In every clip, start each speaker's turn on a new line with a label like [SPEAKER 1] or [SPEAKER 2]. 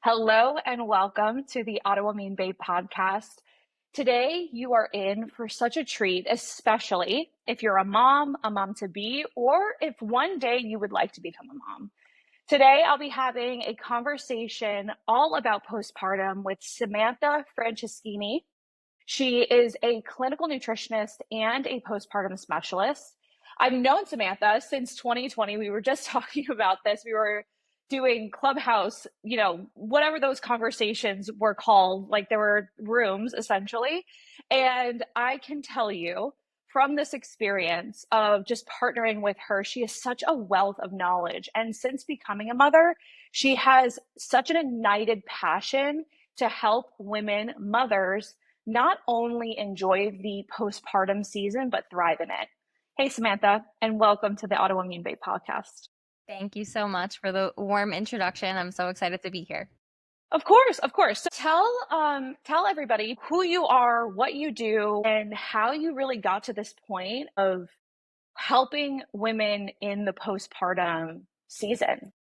[SPEAKER 1] Hello and welcome to the Autoimmune Babe podcast. Today, you are in for such a treat, especially if you're a mom to be, or if one day you would like to become a mom. Today, I'll be having a conversation all about postpartum with Samantha Franceschini. She is a clinical nutritionist and a postpartum specialist. I've known Samantha since 2020. We were just talking about this. We were doing Clubhouse, whatever those conversations were called, like there were rooms essentially. And I can tell you from this experience of just partnering with her, she is such a wealth of knowledge. And since becoming a mother, she has such an ignited passion to help women, mothers, not only enjoy the postpartum season, but thrive in it. Hey, Samantha, and welcome to the Autoimmune Babe podcast.
[SPEAKER 2] Thank you so much for the warm introduction. I'm so excited to be here.
[SPEAKER 1] Of course, of course. So tell everybody who you are, what you do, and how you really got to this point of helping women in the postpartum season.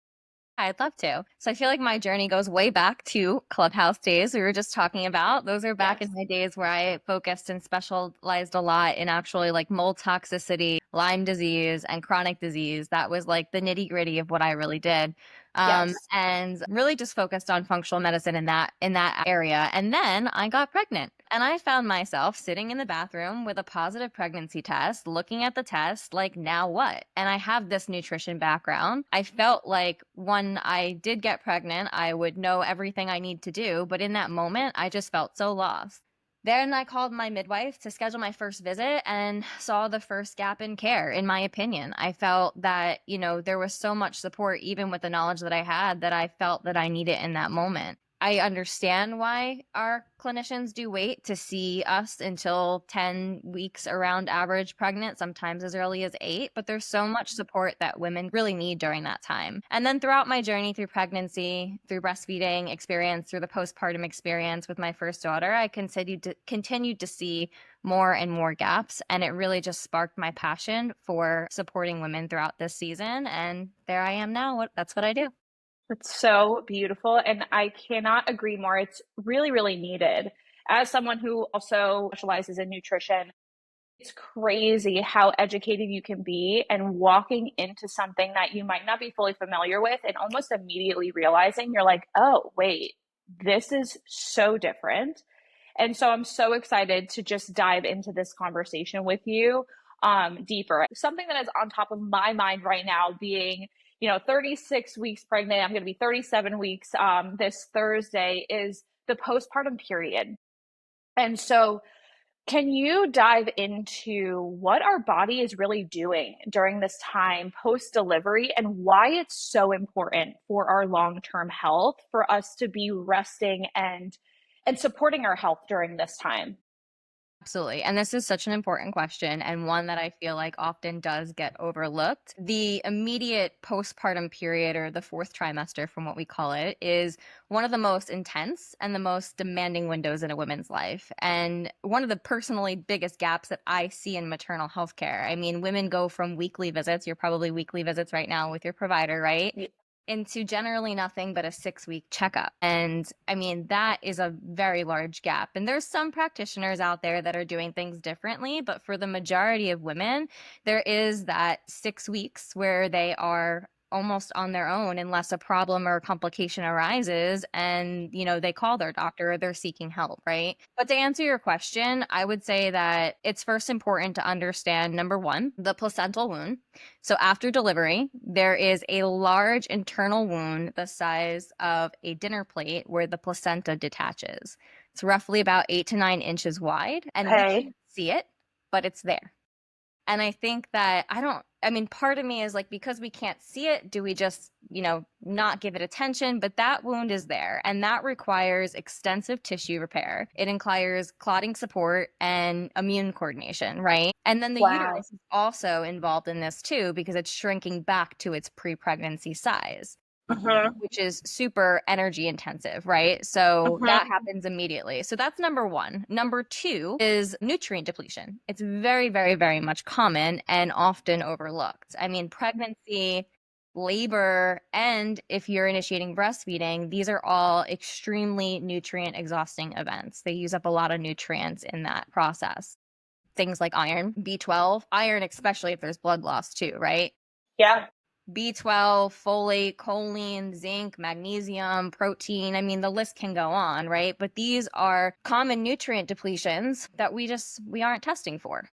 [SPEAKER 2] I'd love to. So I feel like my journey goes way back to Clubhouse days we were just talking about. Those are back in
[SPEAKER 1] Yes.
[SPEAKER 2] my days where I focused and specialized a lot in actually like mold toxicity, Lyme disease, and chronic disease. That was like the nitty-gritty of what I really did.
[SPEAKER 1] Yes.
[SPEAKER 2] And really just focused on functional medicine in that area. And then I got pregnant and I found myself sitting in the bathroom with a positive pregnancy test, looking at the test, like, now what? And I have this nutrition background. I felt like when I did get pregnant, I would know everything I need to do. But in that moment, I just felt so lost. Then I called my midwife to schedule my first visit and saw the first gap in care, in my opinion. I felt that, there was so much support, even with the knowledge that I had, that I felt that I needed in that moment. I understand why our clinicians do wait to see us until 10 weeks around average pregnant, sometimes as early as 8, but there's so much support that women really need during that time. And then throughout my journey through pregnancy, through breastfeeding experience, through the postpartum experience with my first daughter, I continued to see more and more gaps. And it really just sparked my passion for supporting women throughout this season. And there I am now. That's what I do.
[SPEAKER 1] It's so beautiful, and I cannot agree more. It's really, really needed. As someone who also specializes in nutrition, it's crazy how educated you can be and walking into something that you might not be fully familiar with and almost immediately realizing you're like, oh, wait, this is so different. And so I'm so excited to just dive into this conversation with you deeper. Something that is on top of my mind right now being 36 weeks pregnant. I'm going to be 37 weeks this Thursday is the postpartum period. And so can you dive into what our body is really doing during this time post delivery and why it's so important for our long-term health for us to be resting and supporting our health during this time?
[SPEAKER 2] Absolutely. And this is such an important question and one that I feel like often does get overlooked. The immediate postpartum period, or the fourth trimester from what we call it, is one of the most intense and the most demanding windows in a woman's life. And one of the personally biggest gaps that I see in maternal health care. I mean, women go from weekly visits, you're probably weekly visits right now with your provider, right? Into generally nothing but a 6-week checkup. And I mean, that is a very large gap. And there's some practitioners out there that are doing things differently, but for the majority of women, there is that 6 weeks where they are almost on their own unless a problem or a complication arises and they call their doctor or they're seeking help, right? But to answer your question, I would say that it's first important to understand, number one, the placental wound. So after delivery, there is a large internal wound the size of a dinner plate where the placenta detaches. It's roughly about 8 to 9 inches wide, and we
[SPEAKER 1] Okay.
[SPEAKER 2] can't see it, but it's there. And I think that part of me is like, because we can't see it, do we just, not give it attention? But that wound is there, and that requires extensive tissue repair. It requires clotting support and immune coordination, right? And then the
[SPEAKER 1] Wow.
[SPEAKER 2] uterus is also involved in this too, because it's shrinking back to its pre-pregnancy size,
[SPEAKER 1] Mhm.
[SPEAKER 2] which is super energy intensive, right? So that
[SPEAKER 1] Mhm.
[SPEAKER 2] happens immediately. So that's number one. Number two is nutrient depletion. It's very, very, very much common and often overlooked. I mean, pregnancy labor, and if you're initiating breastfeeding, these are all extremely nutrient exhausting events. They use up a lot of nutrients in that process. Things like iron, B12, iron, especially if there's blood loss too, right?
[SPEAKER 1] Yeah.
[SPEAKER 2] B12, folate, choline, zinc, magnesium, protein. I mean, the list can go on, right? But these are common nutrient depletions that we aren't testing for.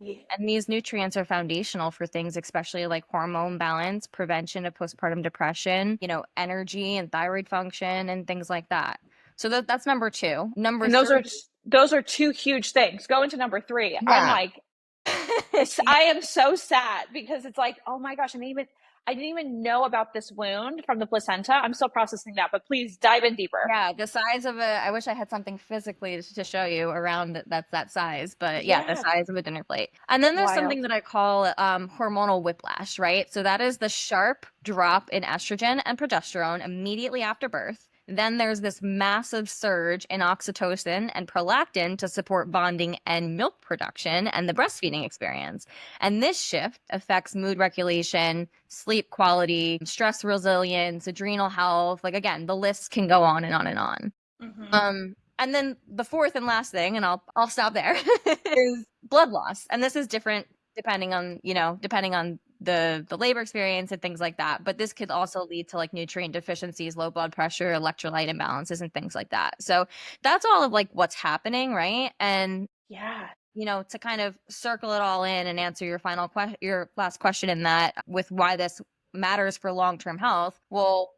[SPEAKER 1] Yeah.
[SPEAKER 2] And these nutrients are foundational for things, especially like hormone balance, prevention of postpartum depression, energy and thyroid function and things like that. So that's number two. Number
[SPEAKER 1] And
[SPEAKER 2] three,
[SPEAKER 1] those are two huge things. Going to number three, I'm
[SPEAKER 2] yeah.
[SPEAKER 1] like, I am so sad because it's like, oh my gosh, I didn't even know about this wound from the placenta. I'm still processing that, but please dive in deeper.
[SPEAKER 2] Yeah, the size of I wish I had something physically to show you around that's that size, but yeah, the
[SPEAKER 1] Yeah.
[SPEAKER 2] size of a dinner plate. And then there's something
[SPEAKER 1] Wild.
[SPEAKER 2] that I call hormonal whiplash, right? So that is the sharp drop in estrogen and progesterone immediately after birth. Then there's this massive surge in oxytocin and prolactin to support bonding and milk production and the breastfeeding experience. And this shift affects mood regulation, sleep quality, stress resilience, adrenal health. Like again, the list can go on and on and on.
[SPEAKER 1] Mm-hmm.
[SPEAKER 2] And then the fourth and last thing, and I'll stop there, is blood loss. And this is different depending on, depending on the labor experience and things like that. But this could also lead to like nutrient deficiencies, low blood pressure, electrolyte imbalances, and things like that. So that's all of like what's happening, right? And
[SPEAKER 1] Yeah.
[SPEAKER 2] to kind of circle it all in and answer your last question in that with why this matters for long-term health. Well,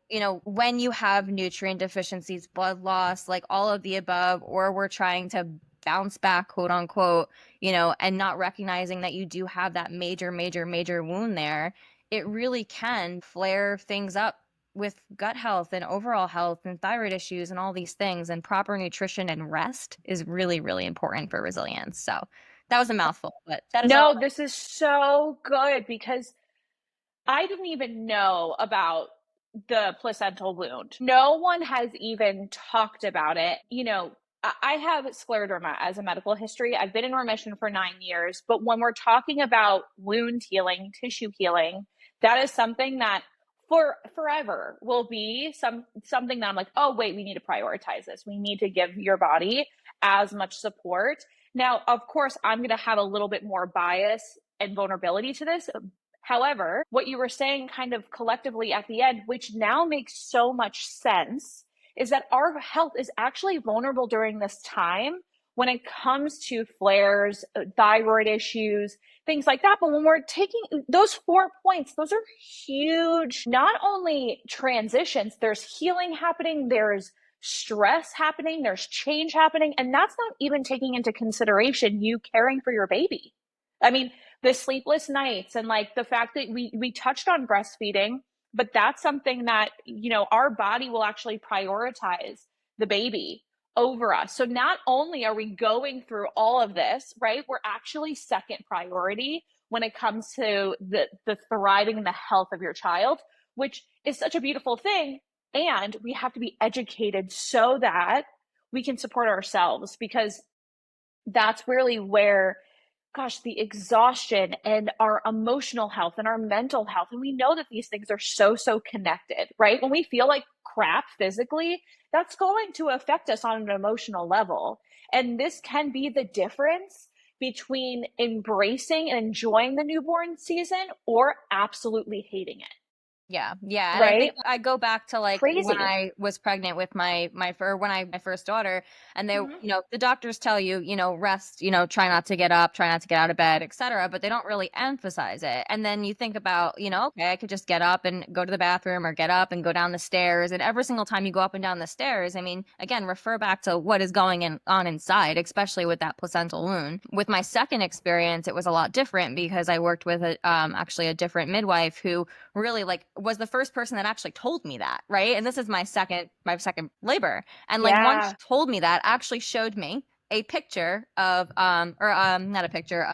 [SPEAKER 2] when you have nutrient deficiencies, blood loss, like all of the above, or we're trying to bounce back, quote unquote, and not recognizing that you do have that major, major, major wound there, it really can flare things up with gut health and overall health and thyroid issues and all these things. And proper nutrition and rest is really, really important for resilience. So that was a mouthful, but that is all.
[SPEAKER 1] No, this is so good because I didn't even know about the placental wound. No one has even talked about it. I have scleroderma as a medical history. I've been in remission for 9 years, but when we're talking about wound healing, tissue healing, that is something that for forever will be something that I'm like, oh wait, we need to prioritize this. We need to give your body as much support. Now, of course, I'm going to have a little bit more bias and vulnerability to this. However, what you were saying kind of collectively at the end, which now makes so much sense, is that our health is actually vulnerable during this time when it comes to flares, thyroid issues, things like that. But when we're taking those 4 points, those are huge, not only transitions, there's healing happening, there's stress happening, there's change happening, and that's not even taking into consideration you caring for your baby. I mean, the sleepless nights and like the fact that we touched on breastfeeding, but that's something that our body will actually prioritize the baby over us. So not only are we going through all of this, right, we're actually second priority when it comes to the thriving and the health of your child, which is such a beautiful thing. And we have to be educated so that we can support ourselves, because that's really where, gosh, the exhaustion and our emotional health and our mental health. And we know that these things are so, so connected, right? When we feel like crap physically, that's going to affect us on an emotional level. And this can be the difference between embracing and enjoying the newborn season or absolutely hating it,
[SPEAKER 2] Yeah. Yeah. And I
[SPEAKER 1] right?
[SPEAKER 2] think I go back to like when
[SPEAKER 1] Crazy.
[SPEAKER 2] I was pregnant with my first daughter, and
[SPEAKER 1] Mm-hmm.
[SPEAKER 2] the doctors tell you, rest, try not to get up, try not to get out of bed, etc. But they don't really emphasize it. And then you think about, okay, I could just get up and go to the bathroom, or get up and go down the stairs. And every single time you go up and down the stairs, I mean, again, refer back to what is on inside, especially with that placental wound. With my second experience, it was a lot different because I worked with actually a different midwife who really like was the first person that actually told me that, right? And this is my second labor. And like once
[SPEAKER 1] Yeah.
[SPEAKER 2] she told me that, actually showed me a picture of not a picture,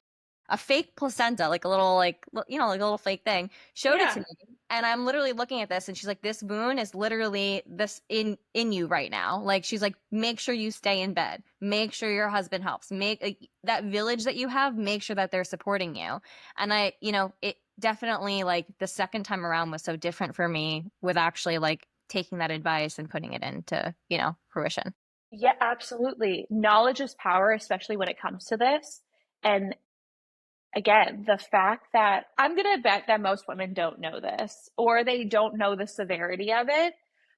[SPEAKER 2] a fake placenta, like a little like a little fake thing, showed it to
[SPEAKER 1] Yeah.
[SPEAKER 2] me. And I'm literally looking at this and she's like, this wound is literally this in you right now. Like she's like, make sure you stay in bed. Make sure your husband helps. Make that village that you have, make sure that they're supporting you. And it definitely like the second time around was so different for me with actually like taking that advice and putting it into, fruition.
[SPEAKER 1] Yeah, absolutely. Knowledge is power, especially when it comes to this. And again, the fact that I'm going to bet that most women don't know this or they don't know the severity of it.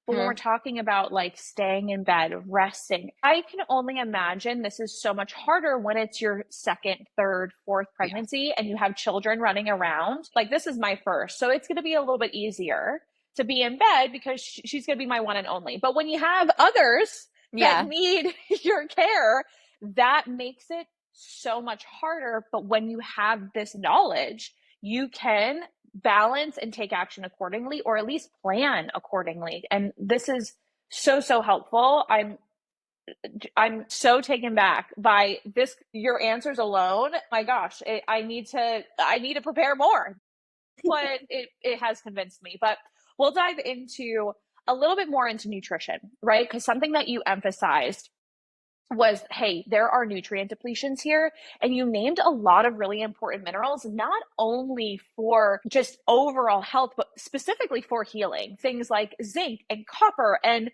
[SPEAKER 1] But when we're
[SPEAKER 2] Mhm.
[SPEAKER 1] talking about like staying in bed, resting, I can only imagine this is so much harder when it's your second, third, fourth
[SPEAKER 2] Yeah.
[SPEAKER 1] pregnancy and you have children running around. Like this is my first. So it's going to be a little bit easier to be in bed because she's going to be my one and only. But when you have others that
[SPEAKER 2] Yeah.
[SPEAKER 1] need your care, that makes it so much harder. But when you have this knowledge, you can balance and take action accordingly, or at least plan accordingly. And this is so, so helpful. I'm so taken back by this, your answers alone. My gosh, I need to prepare more. What it has convinced me. But we'll dive into a little bit more into nutrition, right? Because something that you emphasized was, hey, there are nutrient depletions here. And you named a lot of really important minerals, not only for just overall health, but specifically for healing. Things like zinc and copper. And,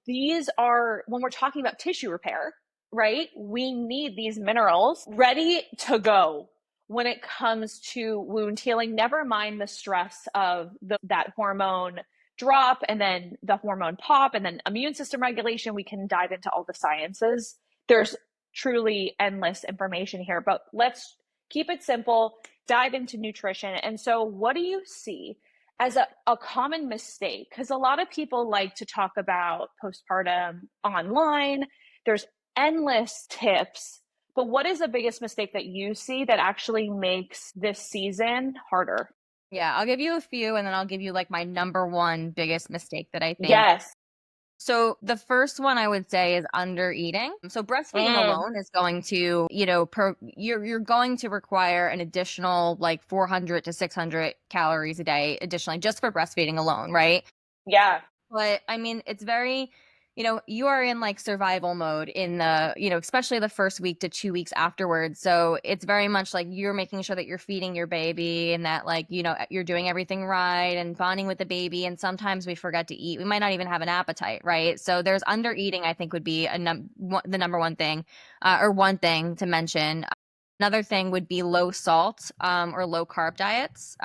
[SPEAKER 1] these are, when we're talking about tissue repair, right? We need these minerals ready to go when it comes to wound healing. Never mind the stress of that hormone drop and then the hormone pop and then immune system regulation. We can dive into all the sciences. There's truly endless information here, but let's keep it simple, dive into nutrition. And so, what do you see as a common mistake? Because a lot of people like to talk about postpartum online. There's endless tips, but what is the biggest mistake that you see that actually makes this season harder?
[SPEAKER 2] Yeah, I'll give you a few and then I'll give you like my number one biggest mistake that I think.
[SPEAKER 1] Yes.
[SPEAKER 2] So the first one I would say is under eating. So breastfeeding
[SPEAKER 1] Mm,
[SPEAKER 2] alone is going to, you're going to require an additional like 400 to 600 calories a day additionally just for breastfeeding alone, right?
[SPEAKER 1] yeah.
[SPEAKER 2] But I mean, it's very, you are in like survival mode in the, especially the first week to 2 weeks afterwards. So it's very much like you're making sure that you're feeding your baby and that like, you're doing everything right and bonding with the baby. And sometimes we forget to eat. We might not even have an appetite, right? So there's under eating, I think would be the number one thing, or one thing to mention. Another thing would be low salt, or low carb diets.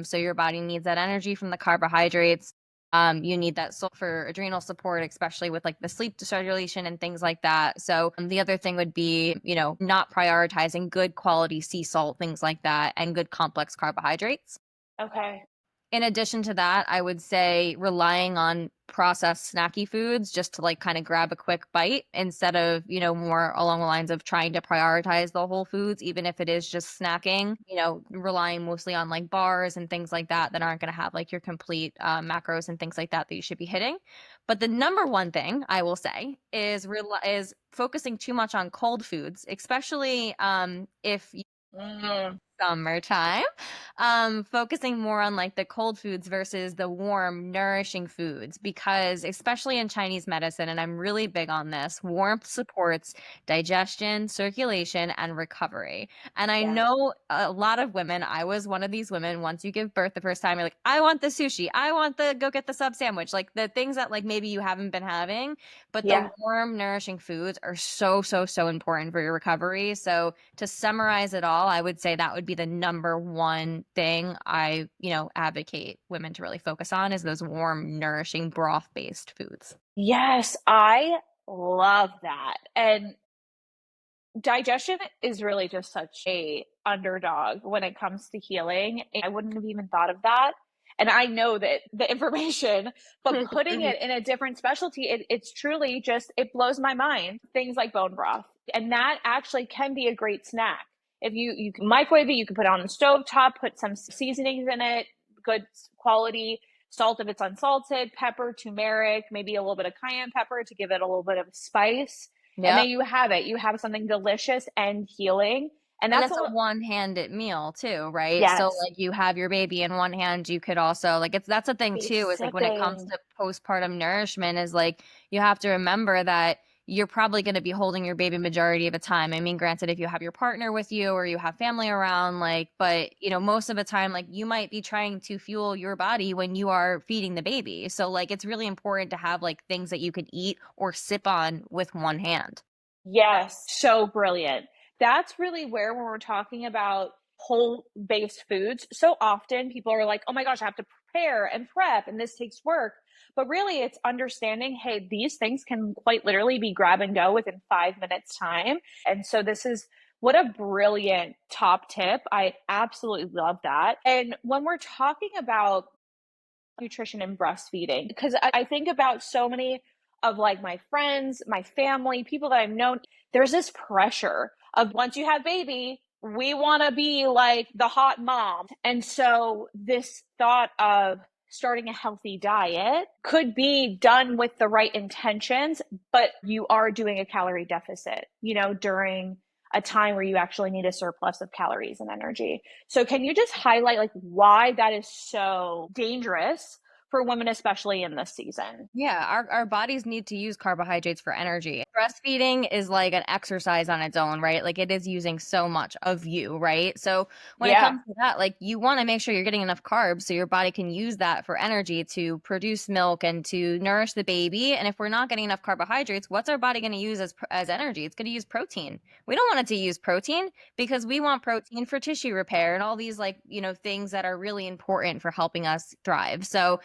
[SPEAKER 2] So your body needs that energy from the carbohydrates. You need that for adrenal support, especially with like the sleep dysregulation and things like that. So the other thing would be, not prioritizing good quality sea salt, things like that, and good complex carbohydrates.
[SPEAKER 1] Okay.
[SPEAKER 2] In addition to that, I would say relying on processed snacky foods just to like kind of grab a quick bite instead of, more along the lines of trying to prioritize the whole foods, even if it is just snacking, relying mostly on like bars and things like that aren't going to have like your complete macros and things like that you should be hitting. But the number one thing I will say is focusing too much on cold foods, especially if
[SPEAKER 1] Mm,
[SPEAKER 2] summertime, focusing more on like the cold foods versus the warm nourishing foods, because especially in Chinese medicine, and I'm really big on this, warmth supports digestion, circulation, and recovery. And I
[SPEAKER 1] yeah.
[SPEAKER 2] know a lot of women, I was one of these women. Once you give birth the first time, you're like, I want the sushi, I want the go get the sub sandwich, like the things that like maybe you haven't been having. But the
[SPEAKER 1] Yeah.
[SPEAKER 2] warm nourishing foods are so so so important for your recovery. So to summarize it all, I would say that would be the number one thing I, advocate women to really focus on is those warm, nourishing, broth-based foods.
[SPEAKER 1] Yes, I love that. And digestion is really just such a underdog when it comes to healing. I wouldn't have even thought of that. And I know that the information, but putting it in a different specialty, it's truly just, it blows my mind. Things like bone broth. And that actually can be a great snack. If you can microwave it, you can put it on the stove top, put some seasonings in it, good quality salt if it's unsalted, pepper, turmeric, maybe a little bit of cayenne pepper to give it a little bit of spice, and then
[SPEAKER 2] Yep.
[SPEAKER 1] you have it. You have something delicious and healing. And
[SPEAKER 2] And
[SPEAKER 1] that's a
[SPEAKER 2] it's a
[SPEAKER 1] little,
[SPEAKER 2] one-handed meal too, right? So
[SPEAKER 1] yes,
[SPEAKER 2] like you have your baby in one hand, you could also like it's that's a thing
[SPEAKER 1] be
[SPEAKER 2] too, is like when it comes
[SPEAKER 1] sipping.
[SPEAKER 2] to postpartum nourishment is like you have to remember that you're probably going to be holding your baby majority of the time. I mean, granted, if you have your partner with you or you have family around, like, but most of the time, like, you might be trying to fuel your body when you are feeding the baby. So, like, it's really important to have like things that you could eat or sip on with one hand.
[SPEAKER 1] Yes, so brilliant. That's really where, when we're talking about whole-based foods, so often people are like, "Oh my gosh, I have to prepare and prep, and this takes work." But really, it's understanding, hey, these things can quite literally be grab and go within 5 minutes time. And so this is what a brilliant top tip. I absolutely love that. And when we're talking about nutrition and breastfeeding, because I think about so many of like my friends, my family, people that I've known. There's this pressure of, once you have baby, we want to be like the hot mom. And so this thought of starting a healthy diet could be done with the right intentions, but you are doing a calorie deficit, during a time where you actually need a surplus of calories and energy. So can you just highlight like why that is so dangerous for women, especially in this season?
[SPEAKER 2] Yeah, our bodies need to use carbohydrates for energy. Breastfeeding is like an exercise on its own, right? Like it is using so much of you, right? So when it
[SPEAKER 1] Yeah.
[SPEAKER 2] comes to that, like you want to make sure you're getting enough carbs so your body can use that for energy to produce milk and to nourish the baby. And if we're not getting enough carbohydrates, what's our body going to use as energy? It's going to use protein. We don't want it to use protein because we want protein for tissue repair and all these like, things that are really important for helping us thrive. So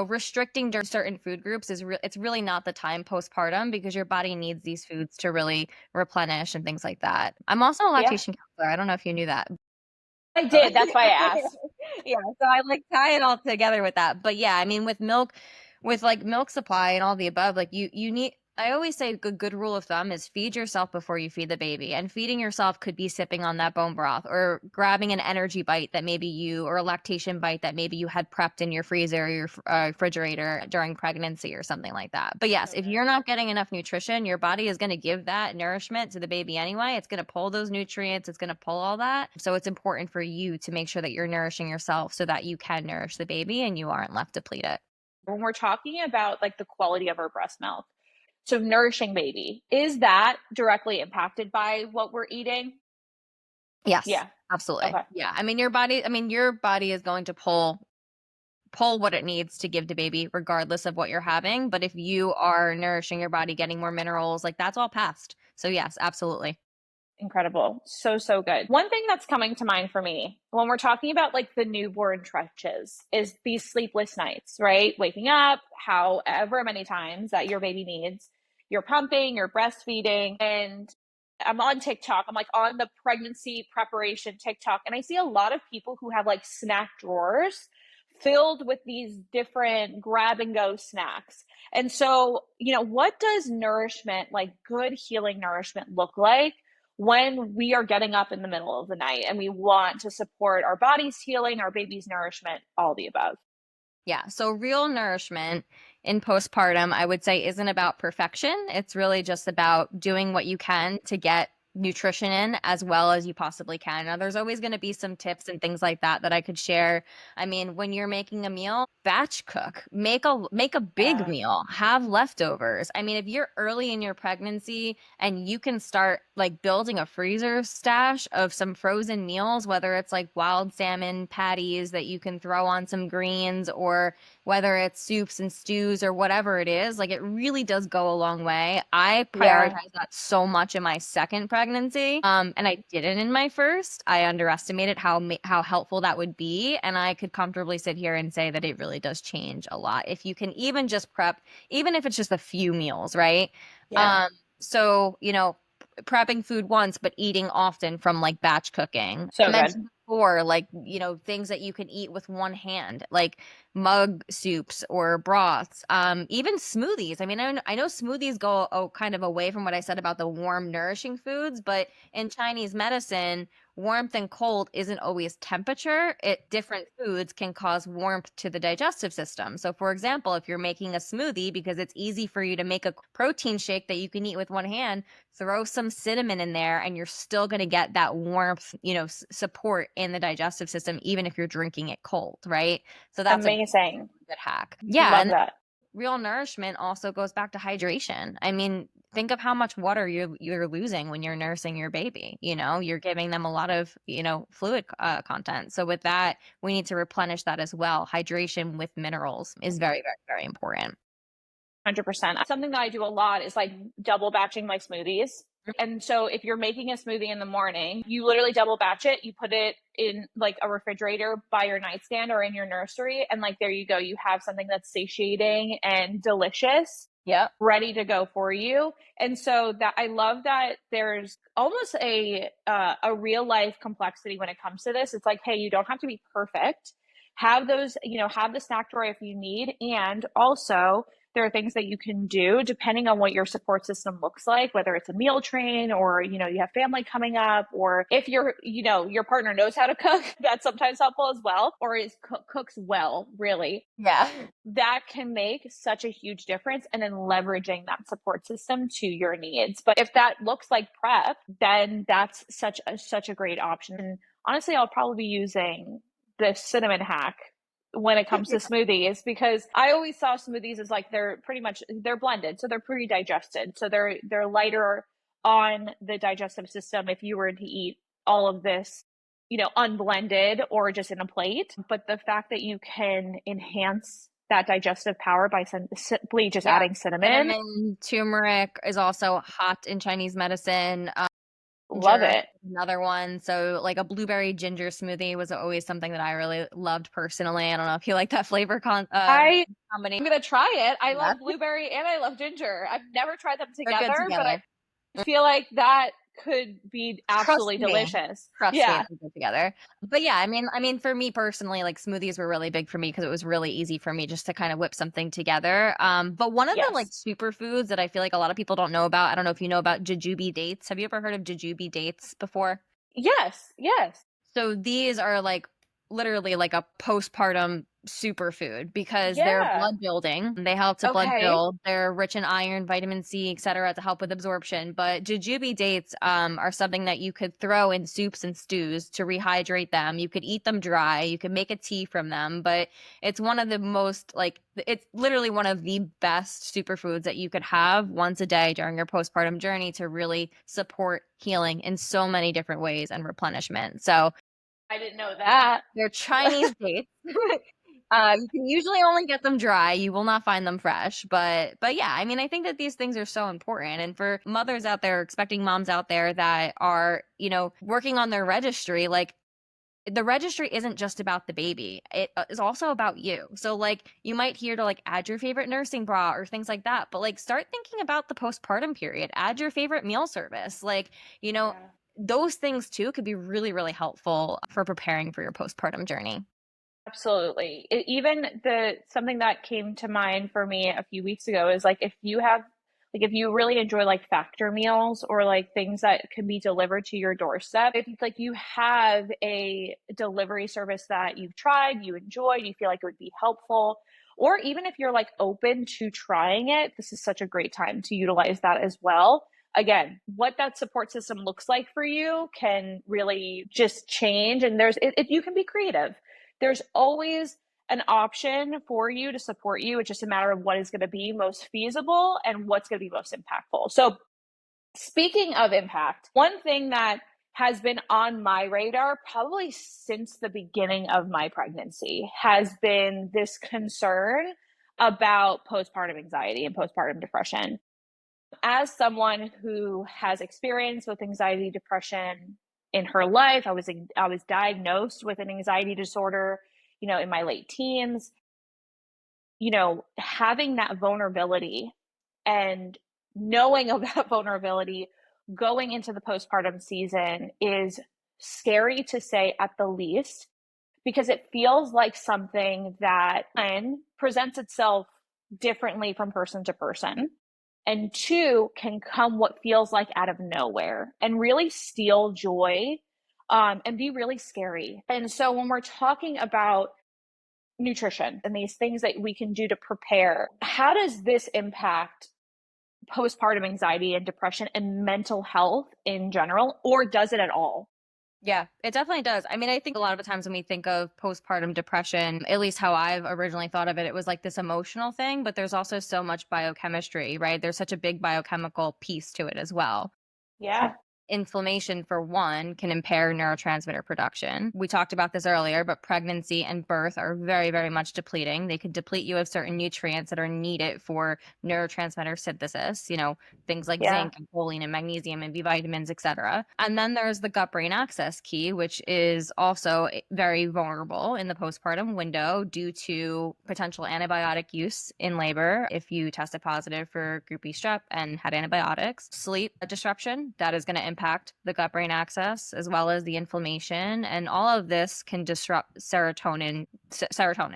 [SPEAKER 2] restricting certain food groups it's really not the time postpartum because your body needs these foods to really replenish and things like that. I'm also a
[SPEAKER 1] Yeah.
[SPEAKER 2] lactation counselor. I don't know if you knew that.
[SPEAKER 1] I
[SPEAKER 2] Oh.
[SPEAKER 1] did. That's why I asked.
[SPEAKER 2] Yeah, so I like tie it all together with that. But yeah, I mean with milk, with like milk supply and all the above, like you need I always say a good rule of thumb is feed yourself before you feed the baby. And feeding yourself could be sipping on that bone broth or grabbing an energy bite that maybe or a lactation bite that maybe you had prepped in your freezer or your refrigerator during pregnancy or something like that. But yes,
[SPEAKER 1] So
[SPEAKER 2] if
[SPEAKER 1] good.
[SPEAKER 2] you're not getting enough nutrition, your body is going to give that nourishment to the baby anyway. It's going to pull those nutrients, it's going to pull all that. So it's important for you to make sure that you're nourishing yourself so that you can nourish the baby and you aren't left depleted.
[SPEAKER 1] When we're talking about like the quality of our breast milk, so nourishing baby, is that directly impacted by what we're eating?
[SPEAKER 2] Yes,
[SPEAKER 1] Yeah.
[SPEAKER 2] absolutely.
[SPEAKER 1] Okay.
[SPEAKER 2] Yeah. I mean your body is going to pull what it needs to give to baby regardless of what you're having, but if you are nourishing your body, getting more minerals, like that's all past. So yes, absolutely.
[SPEAKER 1] Incredible. So, so good. One thing that's coming to mind for me when we're talking about like the newborn trenches is these sleepless nights, right? Waking up however many times that your baby needs. You're pumping, you're breastfeeding. And I'm on TikTok. I'm like on the pregnancy preparation TikTok. And I see a lot of people who have like snack drawers filled with these different grab and go snacks. And so, what does nourishment, like good healing nourishment, look like when we are getting up in the middle of the night and we want to support our body's healing, our baby's nourishment, all the above?
[SPEAKER 2] Yeah. So real nourishment in postpartum, I would say, isn't about perfection. It's really just about doing what you can to get nutrition in as well as you possibly can. Now, there's always going to be some tips and things like that that I could share. I mean, when you're making a meal, batch cook, make a big
[SPEAKER 1] Yeah.
[SPEAKER 2] meal, have leftovers. I mean, if you're early in your pregnancy and you can start like building a freezer stash of some frozen meals, whether it's like wild salmon patties that you can throw on some greens or whether it's soups and stews or whatever it is, like it really does go a long way. I
[SPEAKER 1] Yeah.
[SPEAKER 2] prioritize that so much in my second pregnancy, and I didn't in my first. I underestimated how helpful that would be, and I could comfortably sit here and say that it really does change a lot if you can even just prep, even if it's just a few meals, right?
[SPEAKER 1] Yeah.
[SPEAKER 2] Um, so prepping food once, but eating often from like batch cooking. I
[SPEAKER 1] So good.
[SPEAKER 2] mentioned before, like, things that you can eat with one hand, like mug soups or broths, even smoothies. I mean, I know smoothies go kind of away from what I said about the warm, nourishing foods, but in Chinese medicine, warmth and cold isn't always temperature. Different foods can cause warmth to the digestive system. So, for example, if you're making a smoothie because it's easy for you to make a protein shake that you can eat with one hand, throw some cinnamon in there and you're still going to get that warmth, support in the digestive system even if you're drinking it cold, right? So that's a
[SPEAKER 1] Amazing.
[SPEAKER 2] good hack. Yeah,
[SPEAKER 1] Love
[SPEAKER 2] and
[SPEAKER 1] that.
[SPEAKER 2] real nourishment also goes back to hydration. I mean, think of how much water you're losing when you're nursing your baby. You know, you're giving them a lot of, fluid content. So with that, we need to replenish that as well. Hydration with minerals is very, very, very important.
[SPEAKER 1] 100%. Something that I do a lot is like double batching my smoothies. And so if you're making a smoothie in the morning, you literally double batch it. You put it in like a refrigerator by your nightstand or in your nursery. And like, there you go. You have something that's satiating and delicious.
[SPEAKER 2] Yep.
[SPEAKER 1] Ready to go for you. And so that I love that there's almost a real life complexity when it comes to this. It's like, hey, you don't have to be perfect. Have those, have the snack drawer if you need. And also there are things that you can do depending on what your support system looks like, whether it's a meal train or, you have family coming up, or if your partner knows how to cook, that's sometimes helpful as well, or cooks well, really.
[SPEAKER 2] Yeah.
[SPEAKER 1] That can make such a huge difference, and then leveraging that support system to your needs. But if that looks like prep, then that's such a great option. And honestly, I'll probably be using the cinnamon hack when it comes to smoothies, because I always saw smoothies as like they're blended, so they're pre-digested, so they're lighter on the digestive system if you were to eat all of this unblended or just in a plate. But the fact that you can enhance that digestive power by simply just adding cinnamon.
[SPEAKER 2] Turmeric is also hot in Chinese medicine.
[SPEAKER 1] Love it.
[SPEAKER 2] Another one. So like a blueberry ginger smoothie was always something that I really loved personally. I don't know if you like that flavor
[SPEAKER 1] I'm
[SPEAKER 2] combination.
[SPEAKER 1] gonna try it. I love blueberry and I love ginger. I've never tried them
[SPEAKER 2] They're good
[SPEAKER 1] together, but
[SPEAKER 2] together.
[SPEAKER 1] I feel like that could be absolutely delicious.
[SPEAKER 2] Trust me,
[SPEAKER 1] Yeah.
[SPEAKER 2] they go together. But yeah, I mean, for me personally, like smoothies were really big for me because it was really easy for me just to kind of whip something together. But one of the like
[SPEAKER 1] Yes.
[SPEAKER 2] superfoods that I feel like a lot of people don't know about, I don't know if you know about jujube dates. Have you ever heard of jujube dates before?
[SPEAKER 1] Yes. Yes.
[SPEAKER 2] So these are like literally like a postpartum superfood because they're
[SPEAKER 1] Yeah.
[SPEAKER 2] blood building. They help to blood
[SPEAKER 1] Okay.
[SPEAKER 2] build. They're rich in iron, vitamin C, etc. to help with absorption. But jujube dates are something that you could throw in soups and stews to rehydrate them. You could eat them dry. You could make a tea from them. But it's one of the most like it's literally one of the best superfoods that you could have once a day during your postpartum journey to really support healing in so many different ways and replenishment. So
[SPEAKER 1] I didn't know that.
[SPEAKER 2] they're Chinese dates. You can usually only get them dry. You will not find them fresh. But yeah, I mean, I think that these things are so important. And for mothers out there, expecting moms out there that are, working on their registry, like the registry isn't just about the baby. It is also about you. So like you might hear to like add your favorite nursing bra or things like that, but like start thinking about the postpartum period. Add your favorite meal service. Like,
[SPEAKER 1] Yeah.
[SPEAKER 2] those things too could be really, really helpful for preparing for your postpartum journey.
[SPEAKER 1] Absolutely. Even something that came to mind for me a few weeks ago is like if you really enjoy like factor meals or like things that can be delivered to your doorstep, if it's like you have a delivery service that you've tried, you enjoy, you feel like it would be helpful, or even if you're like open to trying it, this is such a great time to utilize that as well. Again, what that support system looks like for you can really just change. And you can be creative. There's always an option for you to support you. It's just a matter of what is going to be most feasible and what's going to be most impactful. So, speaking of impact, one thing that has been on my radar probably since the beginning of my pregnancy has been this concern about postpartum anxiety and postpartum depression. As someone who has experience with anxiety, depression in her life, I was diagnosed with an anxiety disorder, in my late teens. Having that vulnerability and knowing of that vulnerability going into the postpartum season is scary to say at the least, because it feels like something that presents itself differently from person to person, and two, can come what feels like out of nowhere and really steal joy, and be really scary. And so when we're talking about nutrition and these things that we can do to prepare, how does this impact postpartum anxiety and depression and mental health in general, or does it at all?
[SPEAKER 2] Yeah, it definitely does. I mean, I think a lot of the times when we think of postpartum depression, at least how I've originally thought of it, it was like this emotional thing, but there's also so much biochemistry, right? There's such a big biochemical piece to it as well.
[SPEAKER 1] Yeah.
[SPEAKER 2] Inflammation, for one, can impair neurotransmitter production. We talked about this earlier, but pregnancy and birth are very, very much depleting. They can deplete you of certain nutrients that are needed for neurotransmitter synthesis, things like
[SPEAKER 1] Yeah.
[SPEAKER 2] zinc and choline and magnesium and B vitamins, etc. And then there's the gut brain axis key, which is also very vulnerable in the postpartum window due to potential antibiotic use in labor if you tested positive for group B strep and had antibiotics. Sleep disruption, that is going to impact the gut brain axis as well as the inflammation, and all of this can disrupt serotonin,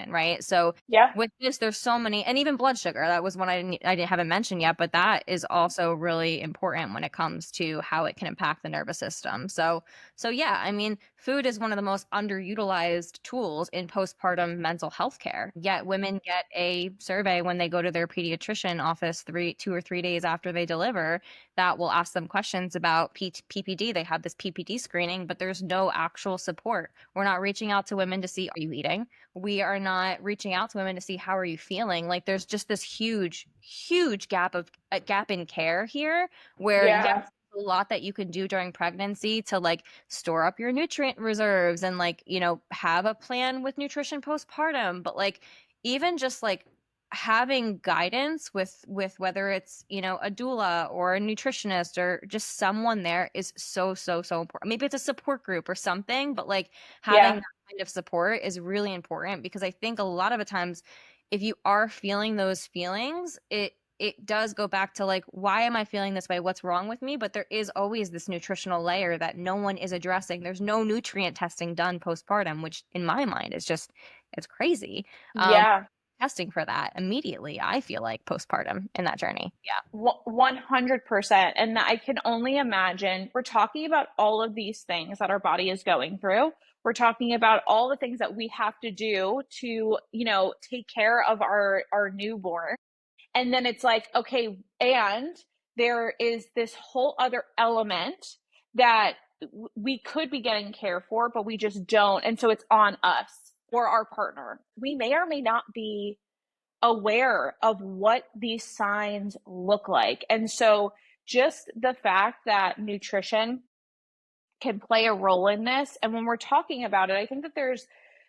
[SPEAKER 2] right? So
[SPEAKER 1] Yeah.
[SPEAKER 2] with this, there's so many, and even blood sugar. That was one I haven't mentioned yet, but that is also really important when it comes to how it can impact the nervous system. So yeah, I mean, food is one of the most underutilized tools in postpartum mental health care. Yet women get a survey when they go to their pediatrician office 2 or 3 days after they deliver that will ask them questions about PPD. They have this PPD screening, but there's no actual support. We're not reaching out to women to see, are you eating? We are not reaching out to women to see, how are you feeling? Like there's just this huge, huge gap in care here where, yes,
[SPEAKER 1] Yeah.
[SPEAKER 2] a lot that you can do during pregnancy to like store up your nutrient reserves and like, have a plan with nutrition postpartum, but like even just like having guidance with whether it's, a doula or a nutritionist or just someone there is so, so, so important. Maybe it's a support group or something, but like having
[SPEAKER 1] Yeah.
[SPEAKER 2] that kind of support is really important because I think a lot of the times if you are feeling those feelings, it does go back to like, why am I feeling this way? What's wrong with me? But there is always this nutritional layer that no one is addressing. There's no nutrient testing done postpartum, which in my mind is just, it's crazy. Um,
[SPEAKER 1] Yeah.
[SPEAKER 2] Testing for that immediately, I feel like postpartum in that journey. Yeah.
[SPEAKER 1] 100%. And I can only imagine we're talking about all of these things that our body is going through. We're talking about all the things that we have to do to, take care of our newborn. And then it's like, okay, and there is this whole other element that we could be getting care for, but we just don't. And so it's on us or our partner. We may or may not be aware of what these signs look like. And so just the fact that nutrition can play a role in this, and when we're talking about it, I think that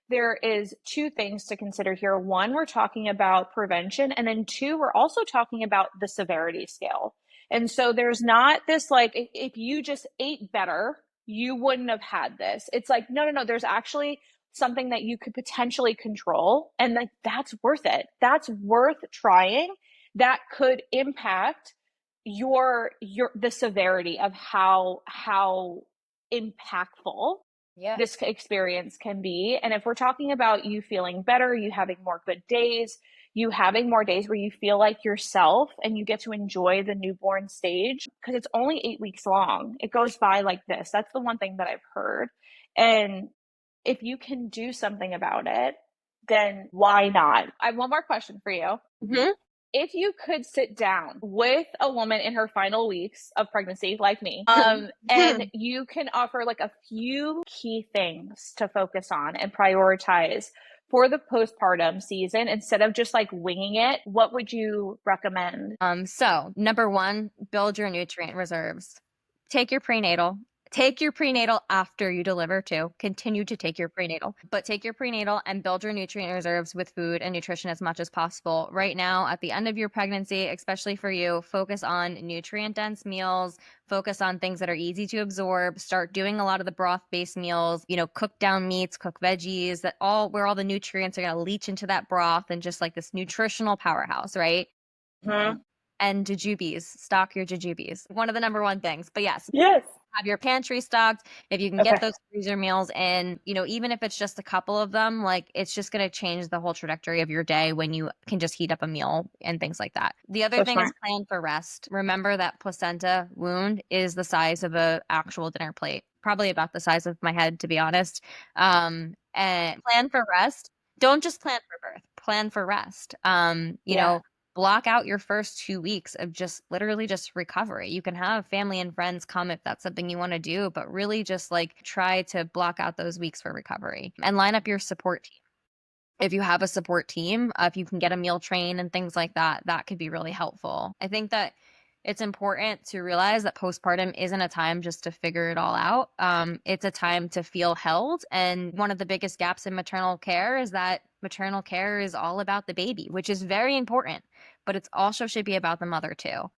[SPEAKER 1] there is two things to consider here. One, we're talking about prevention, and then two, we're also talking about the severity scale. And so there's not this like, if you just ate better, you wouldn't have had this. It's like, no, no, no, there's actually something that you could potentially control, and like that's worth it. That's worth trying. That could impact your the severity of how impactful
[SPEAKER 2] Yeah.
[SPEAKER 1] this experience can be. And if we're talking about you feeling better, you having more good days, you having more days where you feel like yourself and you get to enjoy the newborn stage, because it's only 8 weeks long. It goes by like this. That's the one thing that I've heard. And if you can do something about it, then why not? I have one more question for you.
[SPEAKER 2] Mhm.
[SPEAKER 1] If you could sit down with a woman in her final weeks of pregnancy, like me, and you can offer like a few key things to focus on and prioritize for the postpartum season instead of just like winging it, what would you recommend?
[SPEAKER 2] So number one, build your nutrient reserves. Take your prenatal. Take your prenatal after you deliver too. Continue to take your prenatal, but take your prenatal and build your nutrient reserves with food and nutrition as much as possible. Right now, at the end of your pregnancy, especially for you, focus on nutrient dense meals, focus on things that are easy to absorb, start doing a lot of the broth based meals, cook down meats, cook veggies, that all where all the nutrients are going to leach into that broth and just like this nutritional powerhouse, right?
[SPEAKER 1] Hmm.
[SPEAKER 2] And jujubes. Stock your jujubes. One of the number one things. But yes,
[SPEAKER 1] Yes.
[SPEAKER 2] have your pantry stocked. If you can get
[SPEAKER 1] Okay.
[SPEAKER 2] those freezer meals in, even if it's just a couple of them, like it's just going to change the whole trajectory of your day when you can just heat up a meal and things like that. The other
[SPEAKER 1] So
[SPEAKER 2] thing is
[SPEAKER 1] smart.
[SPEAKER 2] plan for rest. Remember that placenta wound is the size of a actual dinner plate, probably about the size of my head, to be honest. And plan for rest. Don't just plan for birth. Plan for rest.
[SPEAKER 1] Yeah.
[SPEAKER 2] block out your first 2 weeks of just literally just recovery. You can have family and friends come if that's something you want to do, but really just like try to block out those weeks for recovery and line up your support team. If you have a support team, if you can get a meal train and things like that, that could be really helpful. I think that it's important to realize that postpartum isn't a time just to figure it all out. It's a time to feel held. And one of the biggest gaps in maternal care is that maternal care is all about the baby, which is very important, but it's also should be about the mother too.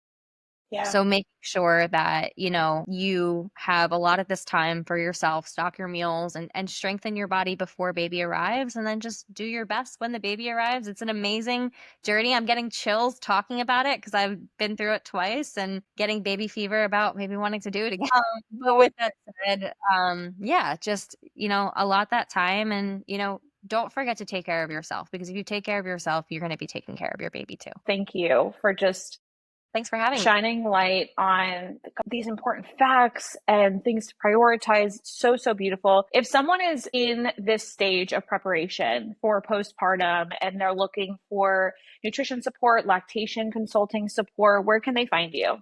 [SPEAKER 1] Yeah.
[SPEAKER 2] So making sure that, you have a lot of this time for yourself, stock your meals and strengthen your body before baby arrives, and then just do your best when the baby arrives. It's an amazing journey. I'm getting chills talking about it because I've been through it twice and getting baby fever about maybe wanting to do it again. But with that said, yeah, just, allot that time and, don't forget to take care of yourself, because if you take care of yourself, you're going to be taking care of your baby too.
[SPEAKER 1] Thank you for just
[SPEAKER 2] Thanks for having me.
[SPEAKER 1] shining light on these important facts and things to prioritize. So, so beautiful. If someone is in this stage of preparation for postpartum and they're looking for nutrition support, lactation consulting support, where can they find you?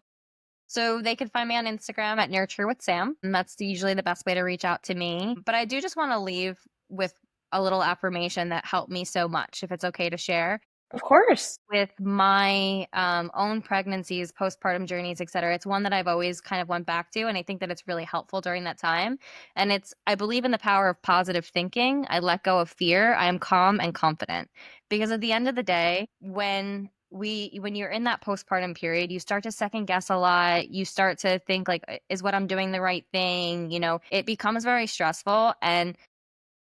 [SPEAKER 2] So they could find me on Instagram at Nurture with Sam. And that's usually the best way to reach out to me. But I do just want to leave with a little affirmation that helped me so much, if it's okay to share.
[SPEAKER 1] Of course.
[SPEAKER 2] With my own pregnancies, postpartum journeys, et cetera, it's one that I've always kind of went back to. And I think that it's really helpful during that time. And I believe in the power of positive thinking. I let go of fear. I am calm and confident. Because at the end of the day, when you're in that postpartum period, you start to second guess a lot. You start to think like, is what I'm doing the right thing? It becomes very stressful, and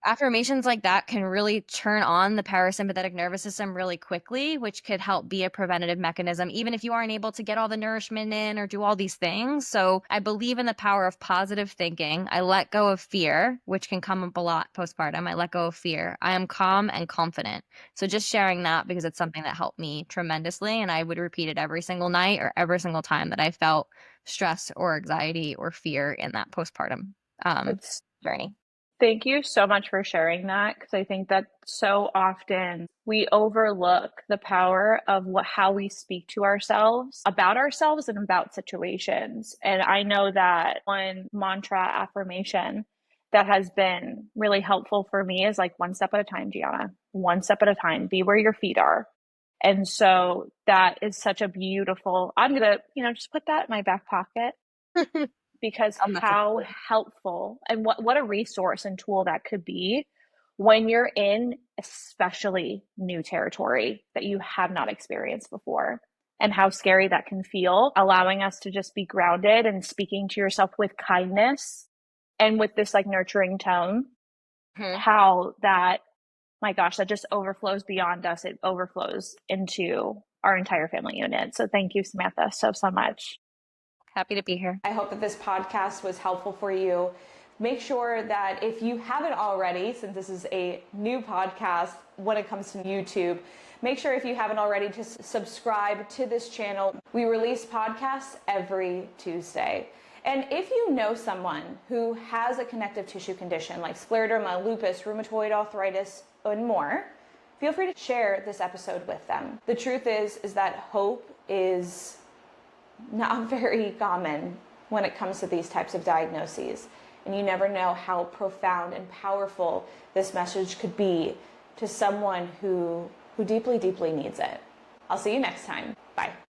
[SPEAKER 2] affirmations like that can really turn on the parasympathetic nervous system really quickly, which could help be a preventative mechanism, even if you aren't able to get all the nourishment in or do all these things. So I believe in the power of positive thinking. I let go of fear, which can come up a lot postpartum. I let go of fear. I am calm and confident. So just sharing that, because it's something that helped me tremendously. And I would repeat it every single night or every single time that I felt stress or anxiety or fear in that postpartum
[SPEAKER 1] It's
[SPEAKER 2] journey.
[SPEAKER 1] Thank you so much for sharing that, because I think that so often we overlook the power of how we speak to ourselves, about ourselves and about situations. And I know that one mantra affirmation that has been really helpful for me is like, one step at a time, Gianna, one step at a time, be where your feet are. And so that is such a beautiful, I'm going to, just put that in my back pocket, because how helpful and what a resource and tool that could be when you're in especially new territory that you have not experienced before, and how scary that can feel, allowing us to just be grounded and speaking to yourself with kindness and with this like nurturing tone. How that, my gosh, that just overflows beyond us. It overflows into our entire family unit. So thank you, Samantha, so, so much.
[SPEAKER 2] Happy to be here.
[SPEAKER 3] I hope that this podcast was helpful for you. Make sure that if you haven't already, since this is a new podcast when it comes to YouTube, make sure if you haven't already to subscribe to this channel. We release podcasts every Tuesday. And if you know someone who has a connective tissue condition like scleroderma, lupus, rheumatoid arthritis, and more, feel free to share this episode with them. The truth is that hope is not very common when it comes to these types of diagnoses. And you never know how profound and powerful this message could be to someone who deeply, deeply needs it. I'll see you next time. Bye.